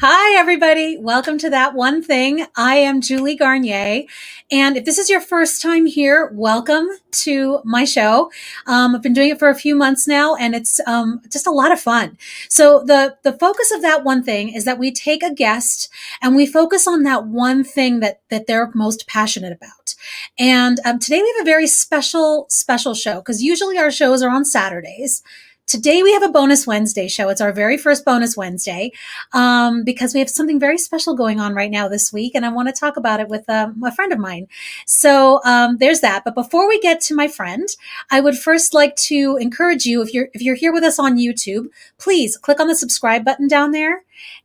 Hi, everybody. Welcome to That One Thing. I am Julie Garnier. And if this is your first time here, welcome to my show. I've been doing it for a few months now, and it's just a lot of fun. So the focus of That One Thing is that we take a guest and we focus on that one thing that they're most passionate about. And today we have a very special show because usually our shows are on Saturdays. Today we have a bonus Wednesday show. It's our very first bonus Wednesday because we have something very special going on right now this week, and I want to talk about it with a friend of mine. So there's that. But before we get to my friend, I would first like to encourage you, if you're here with us on YouTube, please click on the subscribe button down there,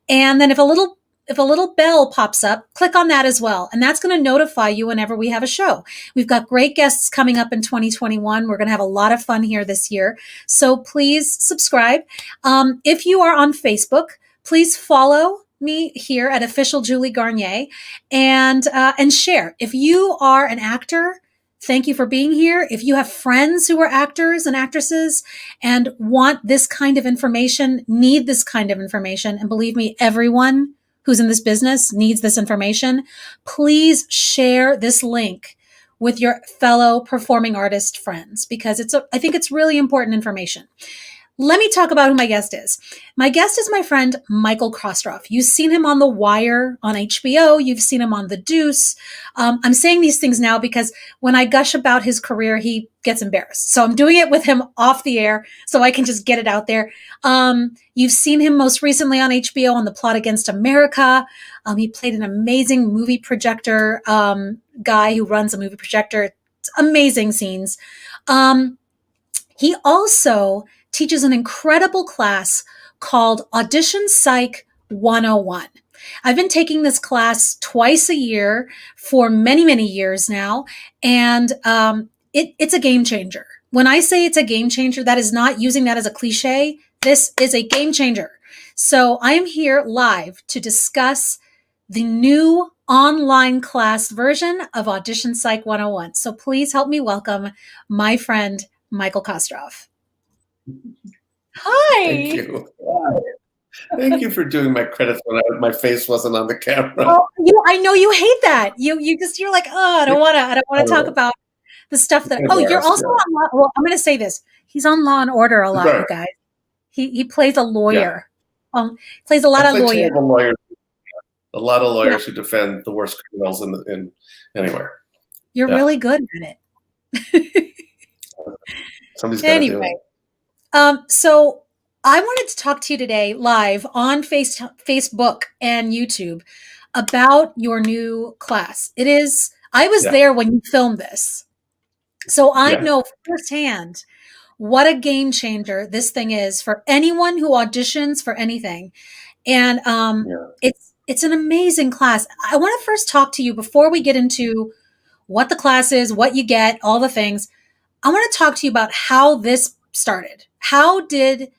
and then if a little bell pops up, click on that as well. And that's going to notify you whenever we have a show. We've got great guests coming up in 2021. We're going to have a lot of fun here this year. So please subscribe. If you are on Facebook, please follow me here at Official Julie Garnier and share. If you are an actor, thank you for being here. If you have friends who are actors and actresses and want this kind of information, need this kind of information, and believe me, everyone who's in this business needs this information, please share this link with your fellow performing artist friends because I think it's really important information. Let me talk about who my guest is. My guest is my friend, Michael Kostroff. You've seen him on The Wire on HBO. You've seen him on The Deuce. I'm saying these things now because when I gush about his career, he gets embarrassed. So I'm doing it with him off the air so I can just get it out there. You've seen him most recently on HBO on The Plot Against America. He played an amazing movie projector guy who runs a movie projector. It's amazing scenes. He also teaches an incredible class called Audition Psych 101. I've been taking this class twice a year for many, many years now, and it's a game changer. When I say it's a game changer, that is not using that as a cliche. This is a game changer. So I am here live to discuss the new online class version of Audition Psych 101. So please help me welcome my friend, Michael Kostroff. Hi. Thank you. Thank you for doing my credits when my face wasn't on the camera. Oh, I know you hate that. You're like, oh, I don't want to talk about the stuff that. Oh, you're also on Law. Well, I'm going to say this. He's on Law and Order a lot, you guys. He plays a lawyer. Yeah. Plays a lot of lawyers. A lot of lawyers who defend the worst criminals in anywhere. You're really good at it. Somebody's got to do it. So I wanted to talk to you today live on Facebook and YouTube about your new class. I was there when you filmed this. So I know firsthand what a game changer this thing is for anyone who auditions for anything. And it's an amazing class. I want to first talk to you before we get into what the class is, what you get, all the things. I want to talk to you about how this started. How did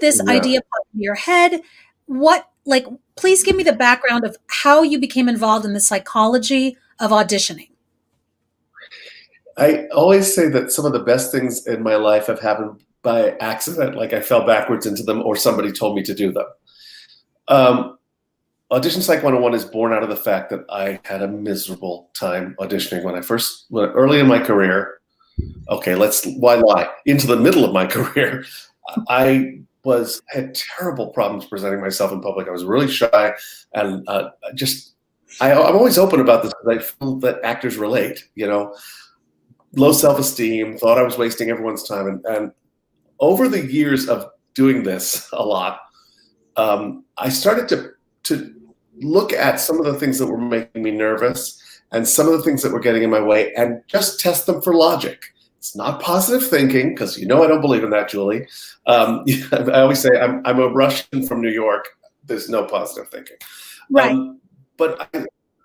this idea pop in your head? Please give me the background of how you became involved in the psychology of auditioning. I always say that some of the best things in my life have happened by accident, like I fell backwards into them or somebody told me to do them. Audition Psych 101 is born out of the fact that I had a miserable time auditioning when early in my career. Okay, why lie? Into the middle of my career, I had terrible problems presenting myself in public. I was really shy, and I'm always open about this because I feel that actors relate. Low self-esteem, thought I was wasting everyone's time, and over the years of doing this a lot, I started to look at some of the things that were making me nervous and some of the things that were getting in my way and just test them for logic. It's not positive thinking, because I don't believe in that, Julie. I always say I'm a Russian from New York. There's no positive thinking. Right. But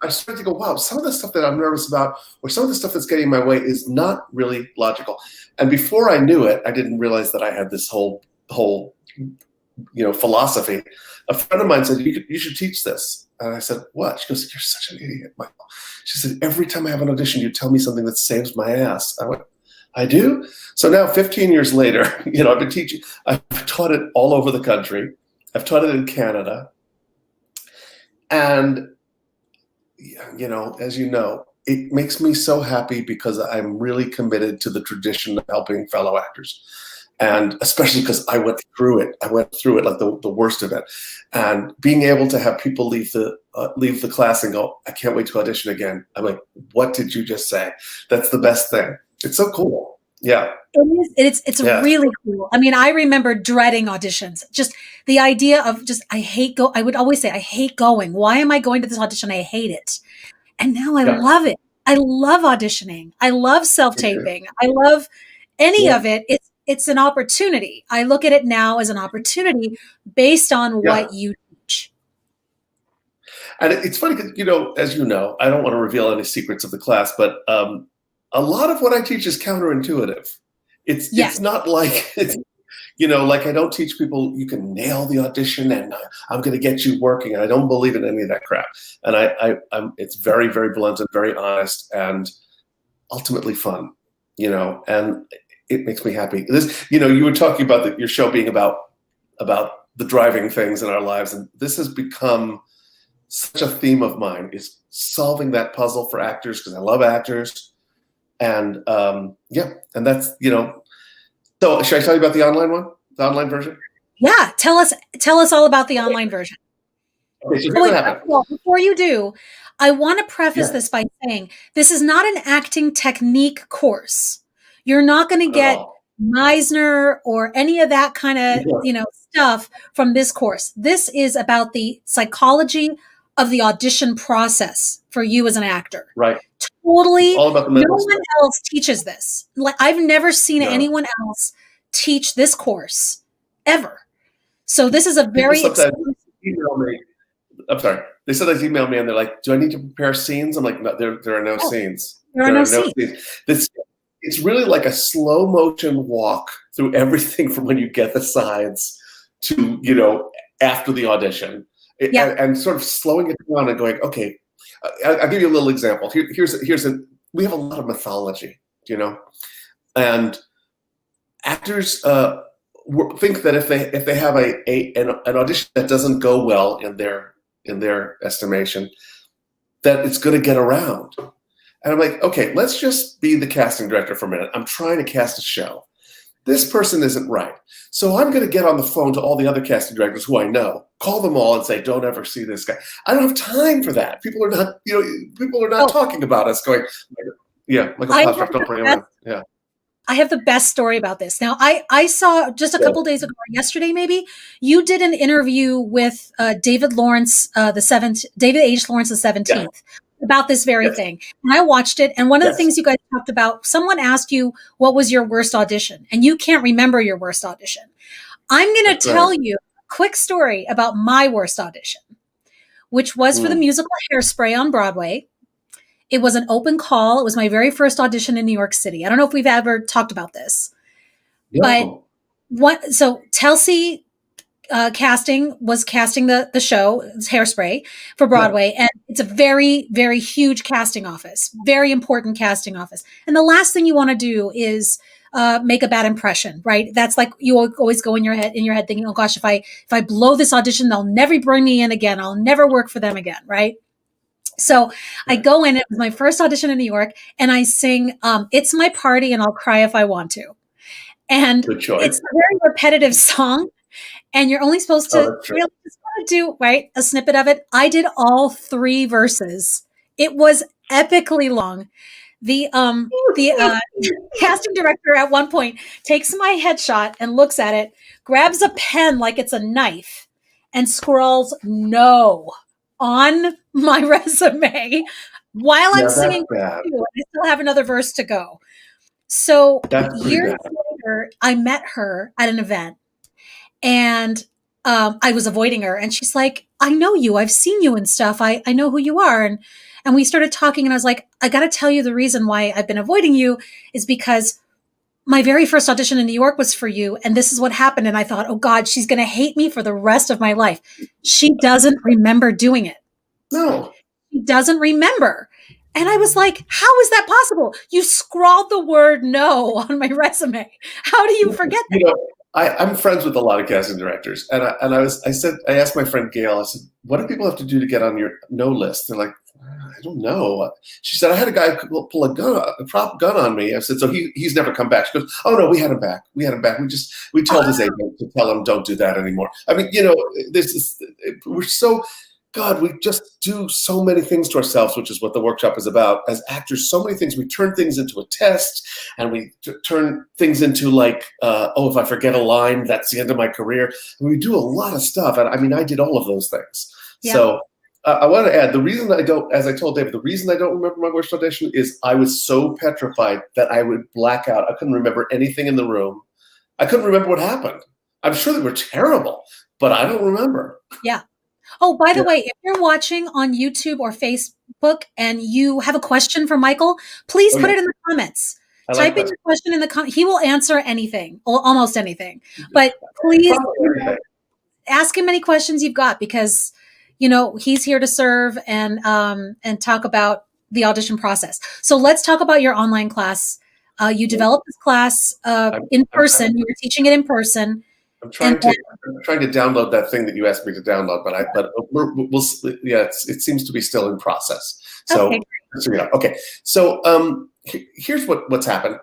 I started to go, wow, some of the stuff that I'm nervous about or some of the stuff that's getting in my way is not really logical. And before I knew it, I didn't realize that I had this whole philosophy. A friend of mine said, you should teach this. And I said, what? She goes, you're such an idiot, Michael. She said, every time I have an audition, you tell me something that saves my ass. I went, I do? So now 15 years later, I've been teaching. I've taught it all over the country. I've taught it in Canada. And, you know, as you know, it makes me so happy because I'm really committed to the tradition of helping fellow actors. And especially because I went through it. I went through it like the worst of it. And being able to have people leave the class and go, I can't wait to audition again. I'm like, what did you just say? That's the best thing. It's so cool. Yeah. It's really cool. I mean, I remember dreading auditions. Just the idea of I would always say, I hate going. Why am I going to this audition? I hate it. And now I love it. I love auditioning. I love self-taping. I love any of it. It's an opportunity. I look at it now as an opportunity based on what you teach. And it's funny because, you know, as you know, I don't want to reveal any secrets of the class, but a lot of what I teach is counterintuitive. It's not like, you know, like I don't teach people you can nail the audition and I'm going to get you working. I don't believe in any of that crap. And it's very, very blunt and very honest and ultimately fun, you know, and it makes me happy. This, you know, you were talking about your show being about the driving things in our lives. And this has become such a theme of mine, is solving that puzzle for actors, because I love actors. And and that's, you know, so should I tell you about the online one, the online version? Yeah. Tell us all about the online version. Okay, so here's what happened. Well, before you do, I want to preface this by saying this is not an acting technique course. You're not going to get Meisner or any of that kind of, you know, stuff from this course. This is about the psychology of the audition process for you as an actor. Right. Totally. All about the no one else teaches this. Like, I've never seen anyone else teach this course ever. So this is a very email me. I'm sorry. They sometimes email me and they're like, do I need to prepare scenes? I'm like, no, there are no scenes. There are no scenes. It's really like a slow motion walk through everything from when you get the sides to, you know, after the audition. And sort of slowing it down and going, okay, I'll give you a little example. We have a lot of mythology, you know, and actors think that if they have an audition that doesn't go well in their estimation, that it's going to get around. And I'm like, okay, let's just be the casting director for a minute. I'm trying to cast a show. This person isn't right. So I'm going to get on the phone to all the other casting directors who I know, call them all and say, don't ever see this guy. I don't have time for that. People are not talking about us going, like a Kostroff, don't bring him in. Yeah. I have the best story about this. Now, I saw just a couple days ago, yesterday maybe, you did an interview with David Lawrence, David H. Lawrence the 17th. About this very thing. And I watched it. And one of the things you guys talked about, someone asked you, what was your worst audition? And you can't remember your worst audition. I'm going to tell you a quick story about my worst audition, which was for the musical Hairspray on Broadway. It was an open call. It was my very first audition in New York City. I don't know if we've ever talked about this. But so Telsey was casting the show, Hairspray, for Broadway. And it's a very, very huge casting office, very important casting office. And the last thing you want to do is make a bad impression, right? That's like, you always go in your head thinking, oh gosh, if I blow this audition, they'll never bring me in again. I'll never work for them again, right? So I go in, it was my first audition in New York, and I sing, It's My Party and I'll Cry If I Want to. And it's a very repetitive song. And you're only supposed to really just want to do a snippet of it. I did all 3 verses. It was epically long. The casting director at one point takes my headshot and looks at it, grabs a pen like it's a knife, and scrawls "no" on my resume while I'm singing. I still have another verse to go. So years later, I met her at an event. And I was avoiding her, and she's like, I know you. I've seen you and stuff. I know who you are. And we started talking, and I was like, I got to tell you the reason why I've been avoiding you is because my very first audition in New York was for you. And this is what happened. And I thought, oh God, she's going to hate me for the rest of my life. She doesn't remember doing it. No. She doesn't remember. And I was like, how is that possible? You scrawled the word "no" on my resume. How do you forget that? I'm friends with a lot of casting directors, and I asked my friend Gail. I said, "What do people have to do to get on your no list?" They're like, "I don't know." She said, "I had a guy pull a prop gun on me." I said, "So he's never come back." She goes, "Oh no, we had him back. We had him back. We told his agent to tell him don't do that anymore." I mean, we're so. God, we just do so many things to ourselves, which is what the workshop is about. As actors, so many things. We turn things into a test, and we turn things into like, if I forget a line, that's the end of my career. And we do a lot of stuff. And I mean, I did all of those things. Yeah. So I want to add, the reason I don't, as I told David, the reason I don't remember my worst audition is I was so petrified that I would black out. I couldn't remember anything in the room. I couldn't remember what happened. I'm sure they were terrible, but I don't remember. Yeah. Oh, by the way, if you're watching on YouTube or Facebook and you have a question for Michael, please put it in the comments. Type in your question in the comments. He will answer anything, or almost anything. But please ask him any questions you've got, because he's here to serve and talk about the audition process. So let's talk about your online class. You developed this class in person. You were teaching it in person. I'm trying to download that thing that you asked me to download, it seems to be still in process. So, okay. So, here's what's happened.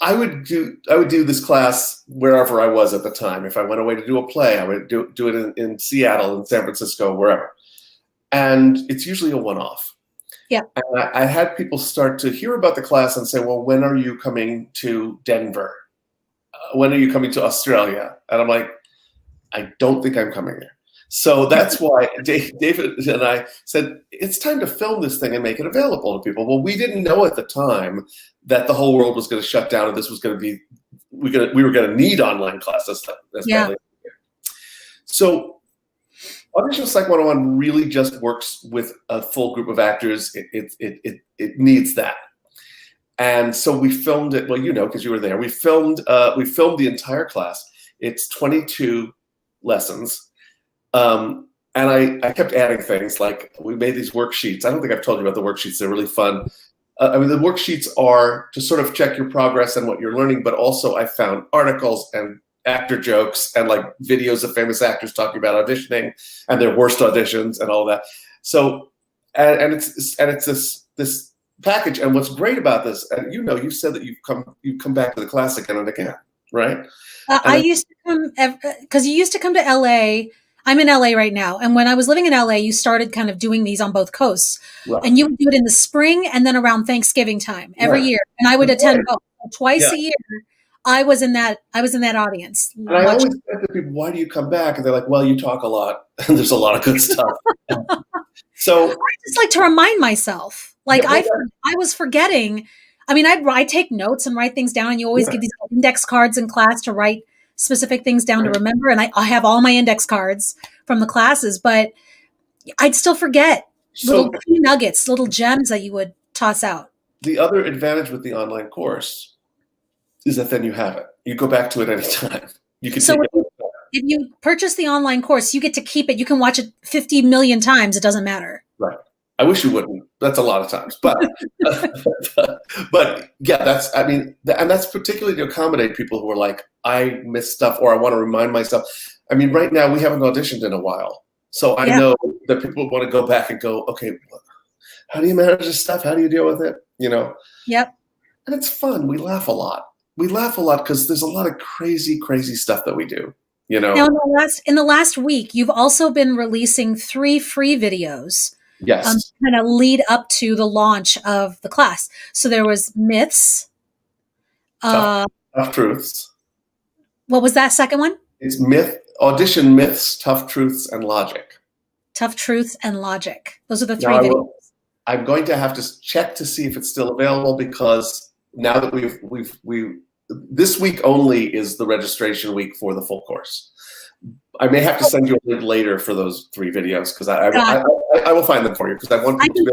I would do this class wherever I was at the time. If I went away to do a play, I would do it in Seattle, in San Francisco, wherever. And it's usually a one-off. Yeah. And I had people start to hear about the class and say, "Well, when are you coming to Denver? When are you coming to Australia?" And I'm like, "I don't think I'm coming there." So that's why David and I said, it's time to film this thing and make it available to people. Well, we didn't know at the time that the whole world was going to shut down and this was going to be, we were going to need online classes. Yeah. So Audition Psych 101 really just works with a full group of actors. It needs that. And so we filmed it. Well, because you were there. We filmed the entire class. It's 22 lessons. And I kept adding things, like we made these worksheets. I don't think I've told you about the worksheets. They're really fun. The worksheets are to sort of check your progress and what you're learning, but also I found articles and actor jokes and like videos of famous actors talking about auditioning and their worst auditions and all that. So, and it's this package. And what's great about this, and you said that you've come back to the class again and again, right? I used to come because you used to come to LA. I'm in LA right now. And when I was living in LA, you started kind of doing these on both coasts. Right. And you would do it in the spring and then around Thanksgiving time every year. And I would attend both. Twice a year. I was in that audience. And I always said to people, "Why do you come back?" And they're like, "Well, you talk a lot and there's a lot of good stuff." So I just like to remind myself, like I was forgetting. I mean, I take notes and write things down, and you always give these index cards in class to write specific things down to remember. And I have all my index cards from the classes, but I'd still forget little key nuggets, little gems that you would toss out. The other advantage with the online course is that then you have it. You go back to it anytime. You can if you purchase the online course, you get to keep it. You can watch it 50 million times. It doesn't matter. Right. I wish you wouldn't. That's a lot of times, but yeah, and that's particularly to accommodate people who are like, I miss stuff or I want to remind myself. I mean, right now we haven't auditioned in a while. So I know that people want to go back and go, okay, how do you manage this stuff? How do you deal with it? Yep. And it's fun. We laugh a lot. We laugh a lot because there's a lot of crazy, crazy stuff that we do. Now, in the last week, you've also been releasing 3 free videos. Yes. Kind of lead up to the launch of the class. So there was myths. Tough truths. What was that second one? It's audition myths, tough truths, and logic. Tough truths and logic. Those are the 3 videos. I'm going to have to check to see if it's still available, because now that we've this week only is the registration week for the full course. I may have to send you a link later for those 3 videos, because I will find them for you, because I want people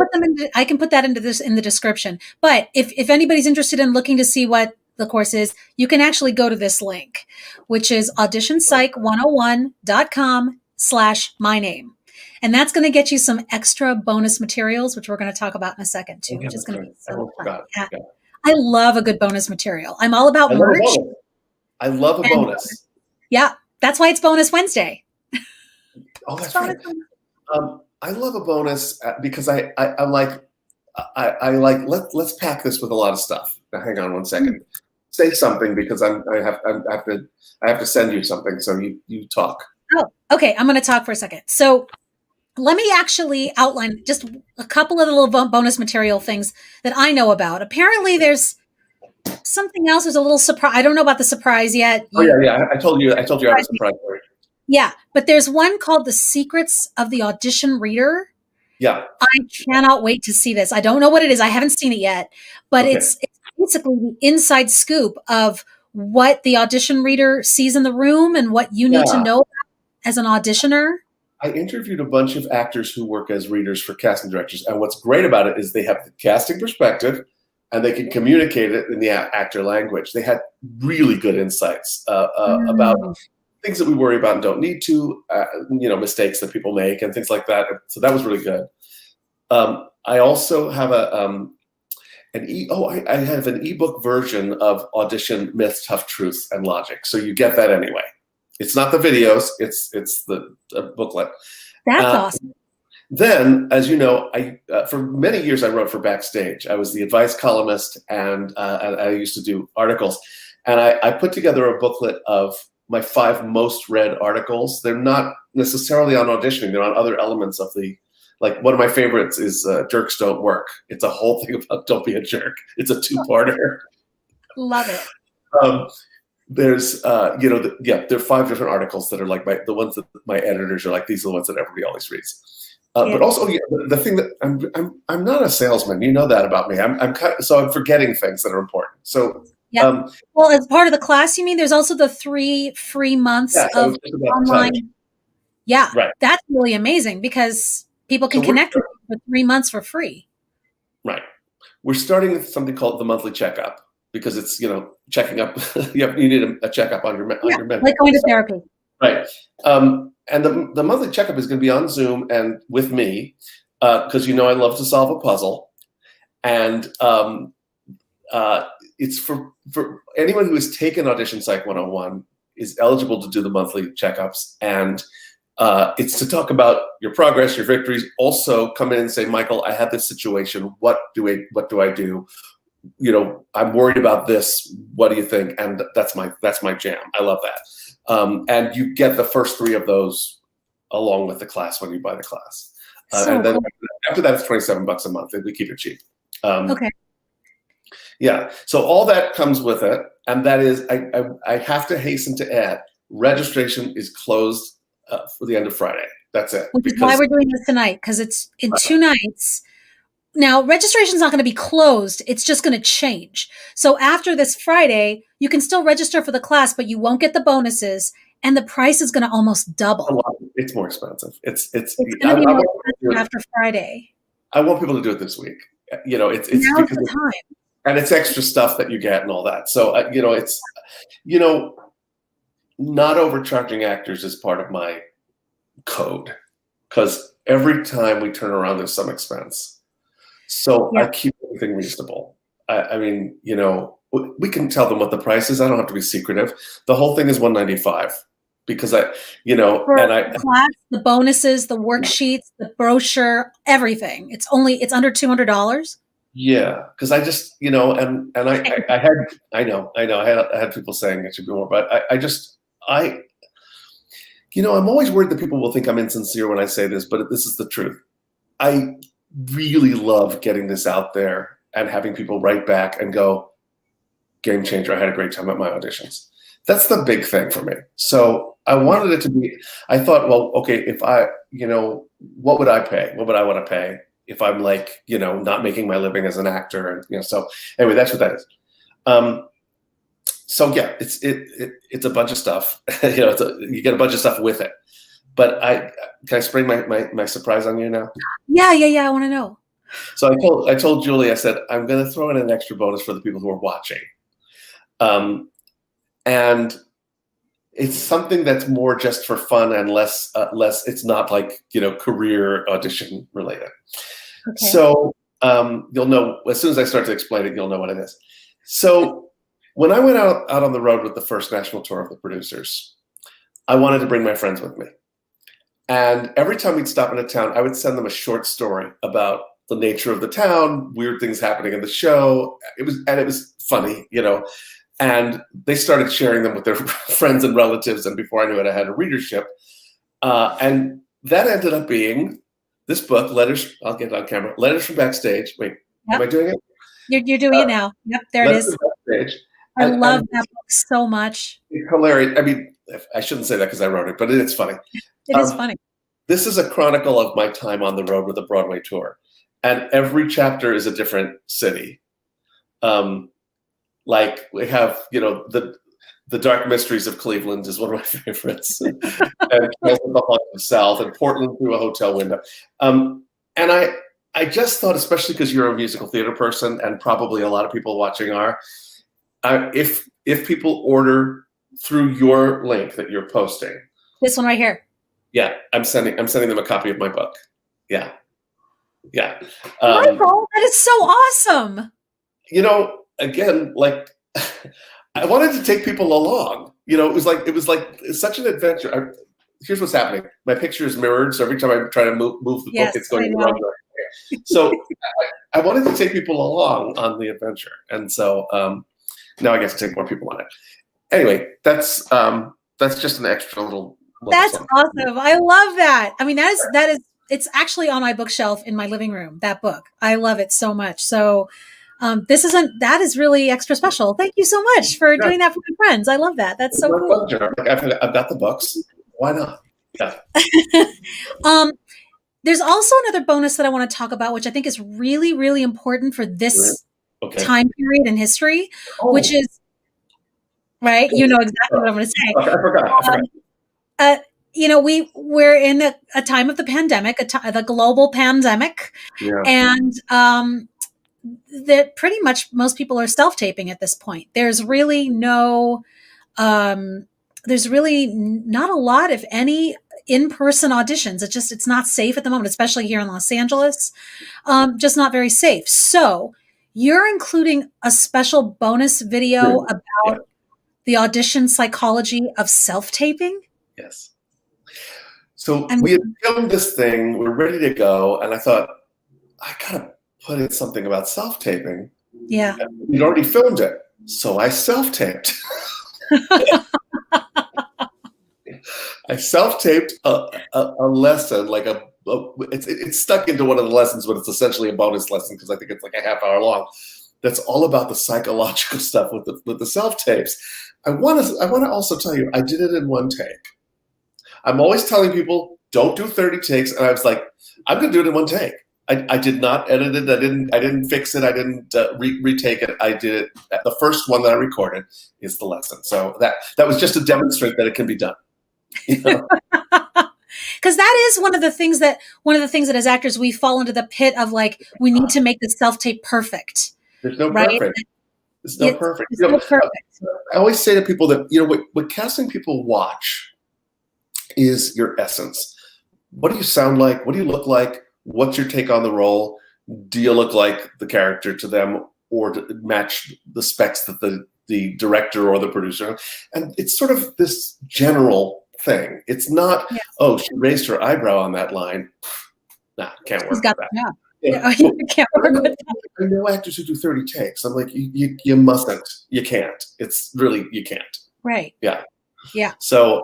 I can put that in the description. But if anybody's interested in looking to see what the course is, you can actually go to this link, which is auditionpsych101.com/myname. And that's going to get you some extra bonus materials, which we're going to talk about in a second too, which is going to be so fun. I love a good bonus material. I'm all about merch. I love a And bonus. yeah, that's why it's Bonus Wednesday. Oh, It's that's right. bonus Wednesday. I love a bonus because I'm like, I like, let's pack this with a lot of stuff. Now, hang on one second. Say something because I have to send you something. So you talk. Oh, okay. I'm going to talk for a second. So let me actually outline just a couple of the little bonus material things that I know about. Apparently, there's something else. There's a little surprise. I don't know about the surprise yet. Oh yeah. I told you I have a surprise for you. Yeah, but there's one called The Secrets of the Audition Reader. Yeah. I cannot wait to see this. I don't know what it is. I haven't seen it yet, but Okay. it's basically the inside scoop of what the audition reader sees in the room and what you need to know as an auditioner. I interviewed a bunch of actors who work as readers for casting directors, and what's great about it is they have the casting perspective, and they can communicate it in the actor language. They had really good insights about things that we worry about and don't need to, mistakes that people make and things like that. So that was really good. I also have I have an ebook version of Audition: Myth, Tough Truth, and Logic. So you get that anyway. It's not the videos; it's the booklet. That's awesome. Then, as you know, for many years I wrote for Backstage. I was the advice columnist, and I used to do articles. And I put together a booklet of my 5 most read articles. They're not necessarily on auditioning; they're on other elements of the. Like one of my favorites is "Jerks Don't Work." It's a whole thing about don't be a jerk. It's a 2-parter. Love it. There's there are 5 different articles that are like the ones that my editors are like, these are the ones that everybody always reads. But also the thing that I'm not a salesman. You know that about me. I'm forgetting things that are important. So well, as part of the class, you mean there's also the 3 free months of online. Yeah, right. That's really amazing because people can connect with you for 3 months for free. Right. We're starting with something called the monthly checkup. Because it's checking up, you need a checkup on your mental. Like going to therapy, right? And the monthly checkup is going to be on Zoom and with me, because I love to solve a puzzle, and it's for anyone who has taken Audition Psych 101 is eligible to do the monthly checkups, and it's to talk about your progress, your victories. Also, come in and say, Michael, I have this situation. What do I do? I'm worried about this. What do you think? And that's my jam. I love that. And you get the first 3 of those along with the class when you buy the class. And then after that, it's $27 a month. We keep it cheap. Okay. Yeah. So all that comes with it. And that is, I have to hasten to add, registration is closed for the end of Friday. That's it. Which is why we're doing this tonight, because it's in 2 nights. Now, registration is not going to be closed. It's just going to change. So after this Friday, you can still register for the class, but you won't get the bonuses, and the price is going to almost double. It's more expensive. It's going to be more expensive after Friday. I want people to do it this week. It's now's the time, and it's extra stuff that you get and all that. So it's not overcharging actors is part of my code, because every time we turn around, there's some expense. So I keep everything reasonable. I mean, we can tell them what the price is. I don't have to be secretive. The whole thing is $195 because for the class, the bonuses, the worksheets, the brochure, everything. It's under $200. Yeah, because I just and I had people saying it should be more, but I'm always worried that people will think I'm insincere when I say this, but this is the truth. I really love getting this out there and having people write back and go, game changer. I had a great time at my auditions. That's the big thing for me. So I wanted it to be, I thought, well, okay, if what would I pay? What would I want to pay if I'm not making my living as an actor? And, so anyway, that's what that is. So yeah, it's a bunch of stuff, you get a bunch of stuff with it. But can I spring my surprise on you now? Yeah. I want to know. So I told Julie, I said, I'm going to throw in an extra bonus for the people who are watching. And it's something that's more just for fun and less, it's not like, career audition related. Okay. So you'll know, as soon as I start to explain it, you'll know what it is. So when I went out on the road with the first national tour of the producers, I wanted to bring my friends with me. And every time we'd stop in a town, I would send them a short story about the nature of the town, weird things happening in the show. It was funny, you know. And they started sharing them with their friends and relatives. And before I knew it, I had a readership. And that ended up being this book, Letters. I'll get it on camera. Letters from Backstage. Wait, Yep. am I doing it? You're doing it now. Yep, there it Letters is. from Backstage. I love that book so much. It's hilarious. I mean, I shouldn't say that because I wrote it, but it's funny. It is funny. This is a chronicle of my time on the road with a Broadway tour. And every chapter is a different city. Like we have, you know, the Dark Mysteries of Cleveland is one of my favorites. And the Haunted South and Portland through a hotel window. And I just thought, especially because you're a musical theater person and probably a lot of people watching are, if people order through your link that you're posting. This one right here. Yeah, I'm sending them a copy of my book. Yeah. Yeah. Michael, that is so awesome. You know, again, like I wanted to take people along. You know, it was like it's such an adventure. Here's what's happening. My picture is mirrored, so every time I try to move the book, it's going the wrong way. So I wanted to take people along on the adventure, and so now I get to take more people on it. Anyway, that's just an extra little. That's awesome. I love that. I mean, that is. It's actually on my bookshelf in my living room. That book, I love it so much. So. That is really extra special. Thank you so much for doing that for my friends. I love that. That's so cool. Like, I've got the books. Why not? Yeah. There's also another bonus that I want to talk about, which I think is really, really important for this time period in history, which is, right? You know exactly what I'm going to say. Okay, I forgot. You know, we're in a time of the pandemic, the global pandemic, and that pretty much most people are self-taping at this point. There's really not a lot, if any, in-person auditions. It's not safe at the moment, especially here in Los Angeles. Just not very safe. So you're including a special bonus video about the audition psychology of self-taping? Yes. So we had filmed this thing, we're ready to go, and I thought, I gotta put in something about self-taping. Yeah. And we'd already filmed it, so I self-taped. I self-taped a lesson, like it's stuck into one of the lessons, but it's essentially a bonus lesson because I think it's like a half hour long. That's all about the psychological stuff with the self-tapes. I want to also tell you, I did it in one take. I'm always telling people, don't do 30 takes, and I was like, I'm going to do it in one take. I did not edit it. I didn't fix it. I didn't retake it. I did it. The first one that I recorded is the lesson. So that was just to demonstrate that it can be done. You know? Because that is one of the things that as actors we fall into the pit of, like, we need to make the self-tape perfect. There's no perfect. There's no perfect. You know, I always say to people that, you know, what casting people watch is your essence. What do you sound like? What do you look like? What's your take on the role? Do you look like the character to them, or to match the specs that the director or the producer? And it's sort of this general thing. It's not, oh, she raised her eyebrow on that line. Nah, can't work with that. Yeah. You can't work with that. I know actors who do 30 takes. I'm like, you mustn't. You can't. It's really, you can't. Right. Yeah. Yeah. So,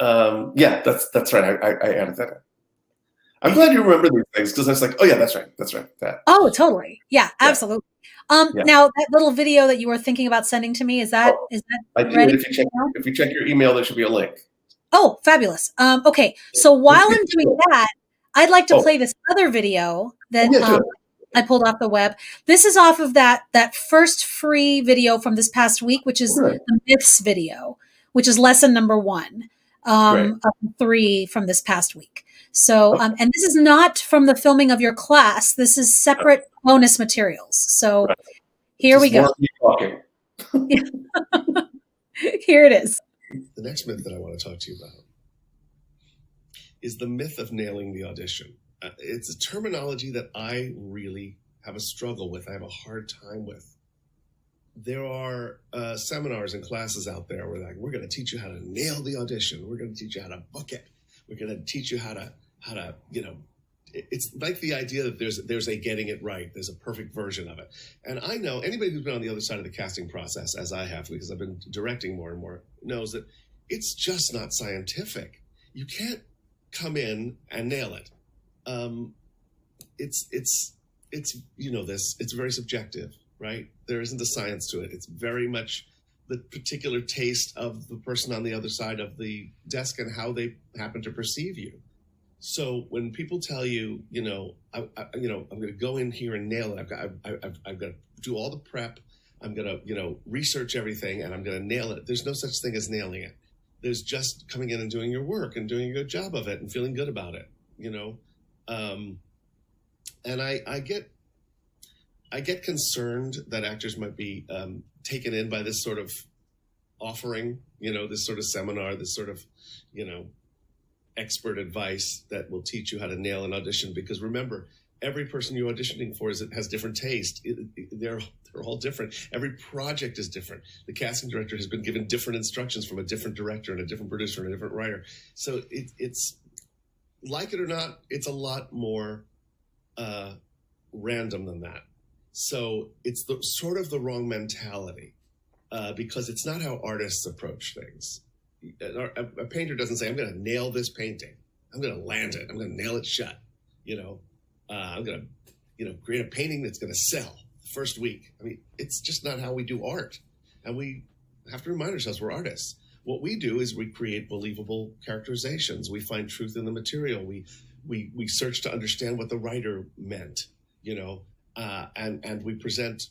yeah, that's right. I added that in. I'm glad you remember these things, because I was like, oh yeah, that's right. That. Oh, totally. Yeah, absolutely. Now that little video that you were thinking about sending to me, is that I do. ready? If you check your email, there should be a link. Oh, fabulous. Okay, so while I'm doing that, I'd like to play this other video that I pulled off the web. This is off of that first free video from this past week, which is the Myths video, which is lesson number 1 of 3 from this past week. So, and this is not from the filming of your class. This is separate bonus materials. So here we go. Here it is. The next myth that I want to talk to you about is the myth of nailing the audition. It's a terminology that I really have a struggle with. I have a hard time with. there are seminars and classes out there where we're going to teach you how to nail the audition. We're going to teach you how to book it. We're going to teach you how to it's like the idea that there's a getting it right. There's a perfect version of it. And I know anybody who's been on the other side of the casting process, as I have, because I've been directing more and more, knows that it's just not scientific. You can't come in and nail it. It's very subjective, right? There isn't a science to it. It's very much the particular taste of the person on the other side of the desk and how they happen to perceive you. So when people tell you, I'm going to go in here and nail it. I've got to do all the prep. I'm going to, research everything, and I'm going to nail it. There's no such thing as nailing it. There's just coming in and doing your work and doing a good job of it and feeling good about it, And I get concerned that actors might be taken in by this sort of offering, this sort of seminar, this sort of, expert advice that will teach you how to nail an audition. Because remember, every person you're auditioning for has different taste. They're all different. Every project is different. The casting director has been given different instructions from a different director and a different producer and a different writer. So it's like it or not, it's a lot more random than that. So it's sort of the wrong mentality because it's not how artists approach things. A painter doesn't say, I'm going to nail this painting. I'm going to land it. I'm going to nail it shut. I'm going to, create a painting that's going to sell the first week. I mean, it's just not how we do art. And we have to remind ourselves we're artists. What we do is we create believable characterizations. We find truth in the material. We search to understand what the writer meant, and we present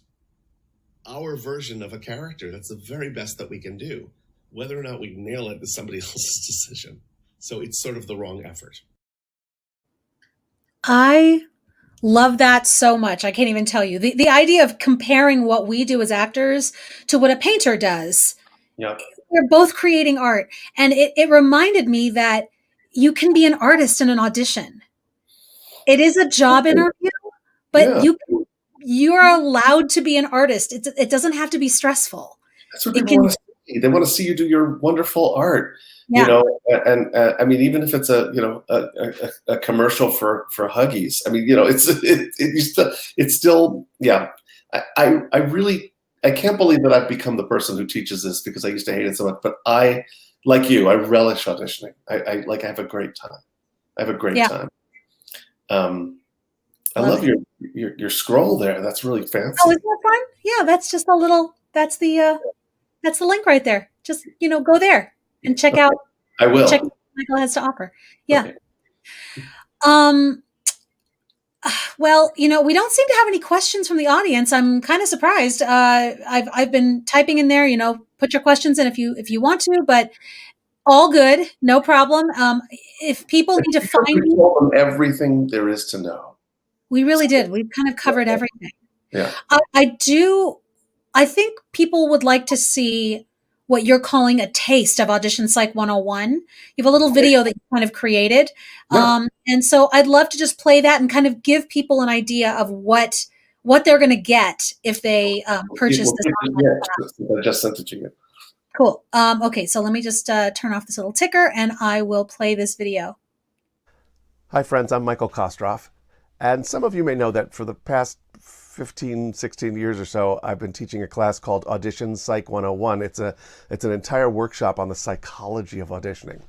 our version of a character. That's the very best that we can do. Whether or not we nail it is somebody else's decision. So it's sort of the wrong effort. I love that so much. I can't even tell you. The idea of comparing what we do as actors to what a painter does. Yeah. We're both creating art. And it reminded me that you can be an artist in an audition. It is a job interview, but you're allowed to be an artist. It doesn't have to be stressful. That's what people want to see. They want to see you do your wonderful art, and I mean, even if it's a commercial for Huggies, I mean, it's still, yeah. I can't believe that I've become the person who teaches this because I used to hate it so much, but I relish auditioning. I have a great time. I have a great time. I love your scroll there. That's really fancy. Oh, isn't that fun? Yeah, that's just that's the link right there. Just, go there and check out. I will. Check out what Michael has to offer. Yeah. Okay. Well, we don't seem to have any questions from the audience. I'm kind of surprised. I've been typing in there, put your questions in if you want to, but all good. No problem. If people need to find you, told them everything there is to know. We really did. We've kind of covered everything. Yeah. I think people would like to see what you're calling a taste of Audition Psych 101. You have a little video that you kind of created. Yeah. And so I'd love to just play that and kind of give people an idea of what they're going to get if they purchase this. I just sent it to you. Cool. Okay, so let me just turn off this little ticker and I will play this video. Hi, friends. I'm Michael Kostroff. And some of you may know that for the past 15, 16 years or so, I've been teaching a class called Audition Psych 101. It's an entire workshop on the psychology of auditioning.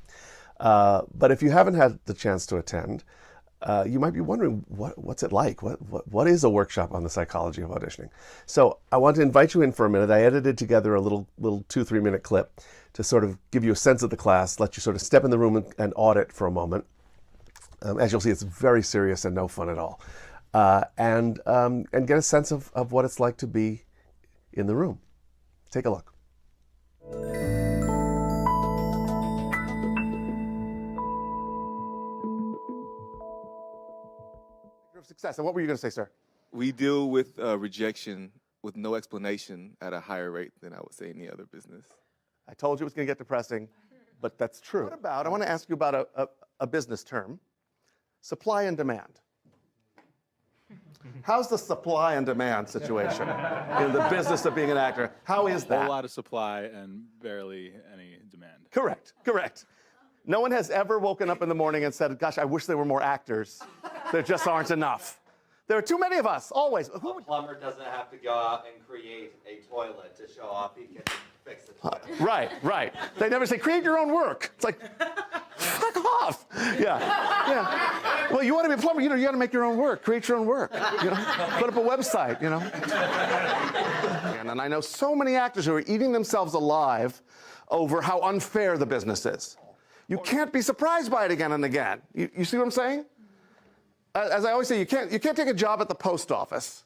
But if you haven't had the chance to attend, you might be wondering, what's it like? What is a workshop on the psychology of auditioning? So I want to invite you in for a minute. I edited together a little 2-3 minute clip to sort of give you a sense of the class, let you sort of step in the room and audit for a moment. As you'll see, it's very serious and no fun at all. And get a sense of what it's like to be in the room. Take a look. Of success. And what were you going to say, sir? We deal with rejection with no explanation at a higher rate than I would say any other business. I told you it was going to get depressing, but that's true. What about, I want to ask you about a business term, supply and demand. How's the supply and demand situation in the business of being an actor? How is A that? whole lot of supply and barely any demand. Correct, correct. No one has ever woken up in the morning and said, gosh, I wish there were more actors. There just aren't enough. There are too many of us, always. A plumber doesn't have to go out and create a toilet to show off he can fix the toilet. Right, right. They never say, create your own work. It's like, fuck off. Yeah. Well, you want to be a plumber, you got to make your own work. Create your own work. Put up a website, And I know so many actors who are eating themselves alive over how unfair the business is. You can't be surprised by it again and again. You see what I'm saying? As I always say, you can't take a job at the post office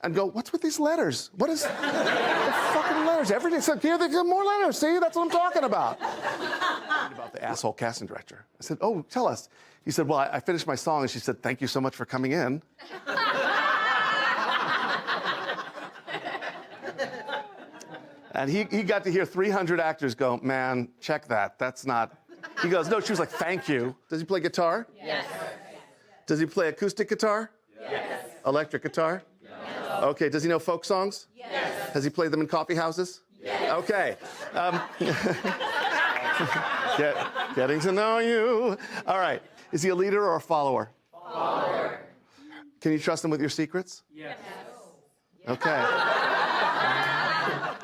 and go, what's with these letters? What is the fucking letters? Every day, so here they get more letters. See, that's what I'm talking about. About the asshole casting director. I said, oh, tell us. He said, well, I finished my song, and she said, thank you so much for coming in. And he got to hear 300 actors go, man, check that. That's not. He goes, no, she was like, thank you. Does he play guitar? Yes. Does he play acoustic guitar? Yes. Electric guitar? Yes. Okay, does he know folk songs? Yes. Has he played them in coffee houses? Yes. Okay. Getting to know you. All right. Is he a leader or a follower? Follower. Can you trust him with your secrets? Yes. Okay.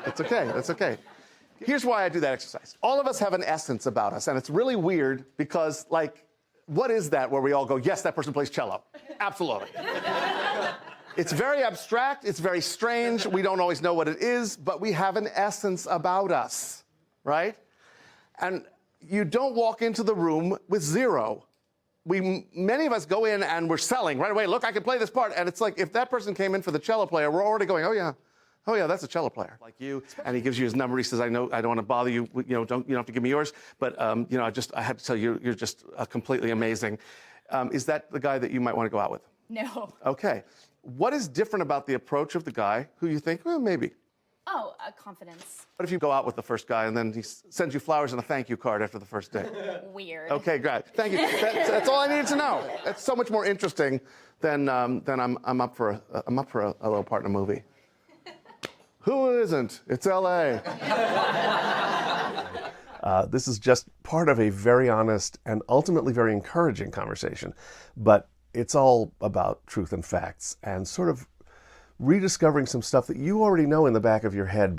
That's okay. That's okay. Here's why I do that exercise. All of us have an essence about us, and it's really weird because, like, what is that where we all go, yes, that person plays cello? Absolutely. It's very abstract. It's very strange. We don't always know what it is, but we have an essence about us, right? And you don't walk into the room with zero. Many of us go in and we're selling right away. Look, I can play this part. And it's like if that person came in for the cello player, we're already going, oh, yeah, that's a cello player like you. And he gives you his number. He says, I know, I don't want to bother you. You don't have to give me yours. But, I had to tell you, you're just completely amazing. Is that the guy that you might want to go out with? No. Okay. What is different about the approach of the guy who you think, well, maybe? Oh, confidence. What if you go out with the first guy and then he sends you flowers and a thank you card after the first date? Weird. Okay, great. Thank you. That's all I needed to know. That's so much more interesting than I'm up for a little part in a movie. Who isn't? It's L.A. This is just part of a very honest and ultimately very encouraging conversation, but it's all about truth and facts and sort of rediscovering some stuff that you already know in the back of your head,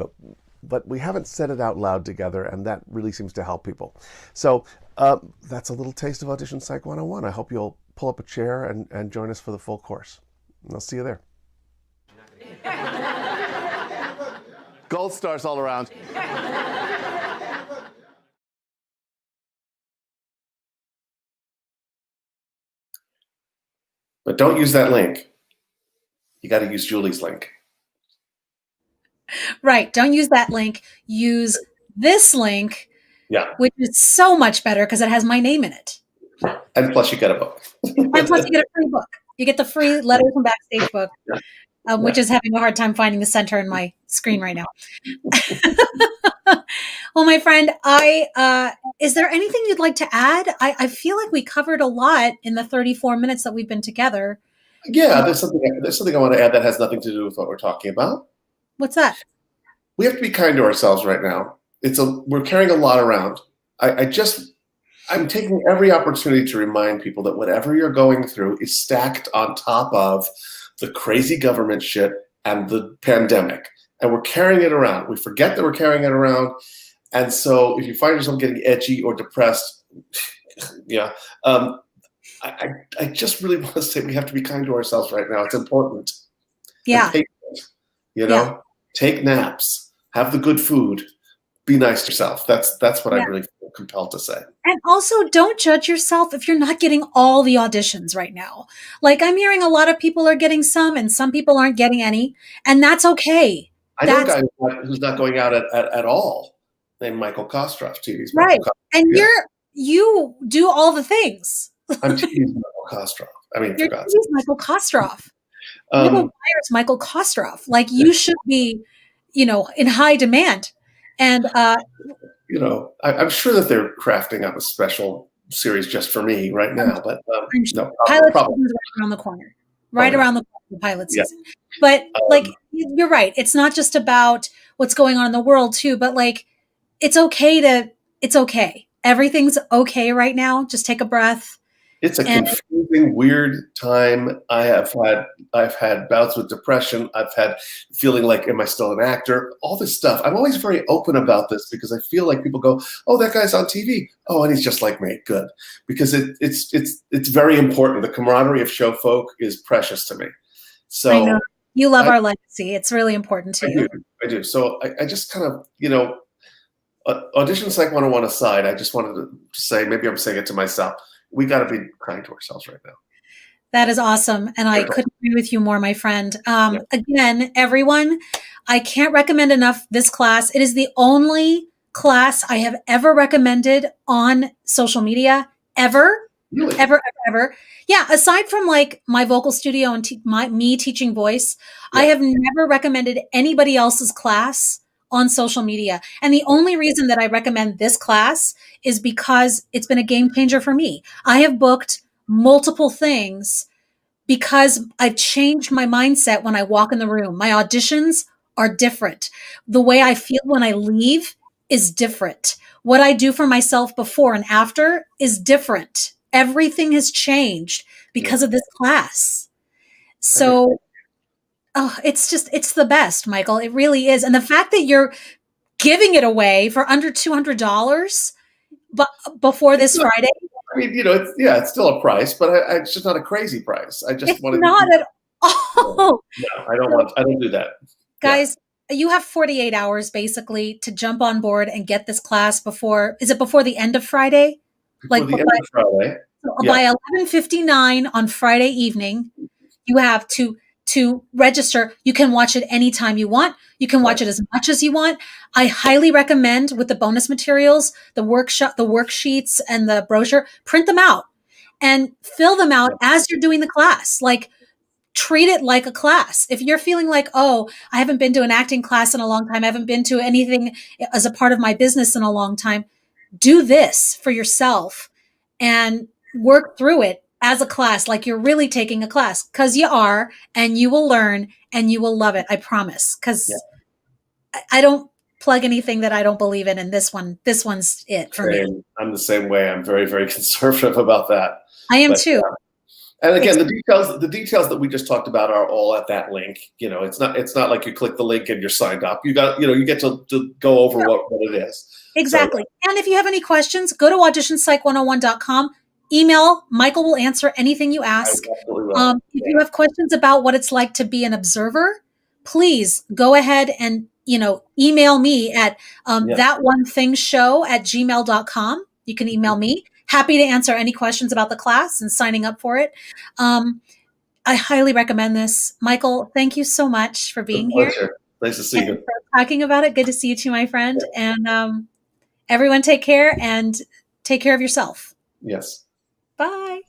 but we haven't said it out loud together, and that really seems to help people. So that's a little taste of Audition Psych 101. I hope you'll pull up a chair and join us for the full course. And I'll see you there. Gold stars all around. But don't use that link. You got to use Julie's link. Right. Don't use that link. Use this link, which is so much better because it has my name in it. And plus you get a book. And plus you get a free book. You get the free Letters from Backstage book, which is having a hard time finding the center in my screen right now. Well, my friend, is there anything you'd like to add? I feel like we covered a lot in the 34 minutes that we've been together. Yeah, there's something I want to add that has nothing to do with what we're talking about. What's that? We have to be kind to ourselves right now. We're carrying a lot around. I'm taking every opportunity to remind people that whatever you're going through is stacked on top of the crazy government shit and the pandemic. And we're carrying it around. We forget that we're carrying it around. And so if you find yourself getting edgy or depressed, I just really want to say we have to be kind to ourselves right now. It's important. Yeah. Take naps, have the good food, be nice to yourself. That's what I really feel compelled to say. And also don't judge yourself if you're not getting all the auditions right now. Like I'm hearing a lot of people are getting some and some people aren't getting any, and that's okay. I know a guy who's not going out at all, named Michael Kostroff, TV's right. Michael Kostroff. And you do all the things. I'm TV's Michael Kostroff. I mean, you're TV's Michael Kostroff. Michael Myers, Michael Kostroff. Like you should be, in high demand. And I'm sure that they're crafting up a special series just for me right now. But pilot season's right around the corner. Right around the corner. the pilot Yeah. season. But like, you're right. It's not just about what's going on in the world too, but like, it's okay. Everything's okay right now. Just take a breath. It's a And confusing, weird time. I've had bouts with depression. I've had feeling like, am I still an actor? All this stuff. I'm always very open about this because I feel like people go, "Oh, that guy's on TV. Oh, and he's just like me." Good, because it's very important. The camaraderie of show folk is precious to me. So I know you love our legacy. It's really important to you. I do. So I just kind of, Audition Psych 101 aside, I just wanted to say, maybe I'm saying it to myself, we got to be kind to ourselves right now. That is awesome. And I couldn't agree with you more, my friend. Again, everyone, I can't recommend enough this class. It is the only class I have ever recommended on social media, ever. Really? Ever. Yeah. Aside from like my vocal studio and me teaching voice, I have never recommended anybody else's class on social media. And the only reason that I recommend this class is because it's been a game changer for me. I have booked multiple things because I've changed my mindset when I walk in the room. My auditions are different. The way I feel when I leave is different. What I do for myself before and after is different. Everything has changed because of this class. So it's the best, Michael. It really is. And the fact that you're giving it away for under $200 but before this Friday. I mean, it's still a price, but it's just not a crazy price. I just want to. Not at all. No, I don't do that. Guys, you have 48 hours basically to jump on board and get this class before the end of Friday? Before the end of Friday. By 11:59 on Friday evening, you have to register. You can watch it anytime you want. You can watch it as much as you want. I highly recommend, with the bonus materials, the worksheets and the brochure, print them out and fill them out as you're doing the class. Like, treat it like a class. If you're feeling like, oh, I haven't been to an acting class in a long time, I haven't been to anything as a part of my business in a long time, do this for yourself and work through it as a class, like you're really taking a class, because you are, and you will learn and you will love it. I promise. Because I don't plug anything that I don't believe in. And this one's it for me. I'm the same way. I'm very, very conservative about that. I am too. And again, the details that we just talked about are all at that link. It's not like you click the link and you're signed up. You get to go over what it is. Exactly. So, and if you have any questions, go to auditionpsych101.com. Email. Michael will answer anything you ask. If you have questions about what it's like to be an observer, please go ahead and email me at thatoneThingShow@gmail.com. You can email me. Happy to answer any questions about the class and signing up for it. I highly recommend this. Michael, thank you so much for being here. Nice to see you. For talking about it. Good to see you too, my friend. And everyone take care and take care of yourself. Yes. Bye.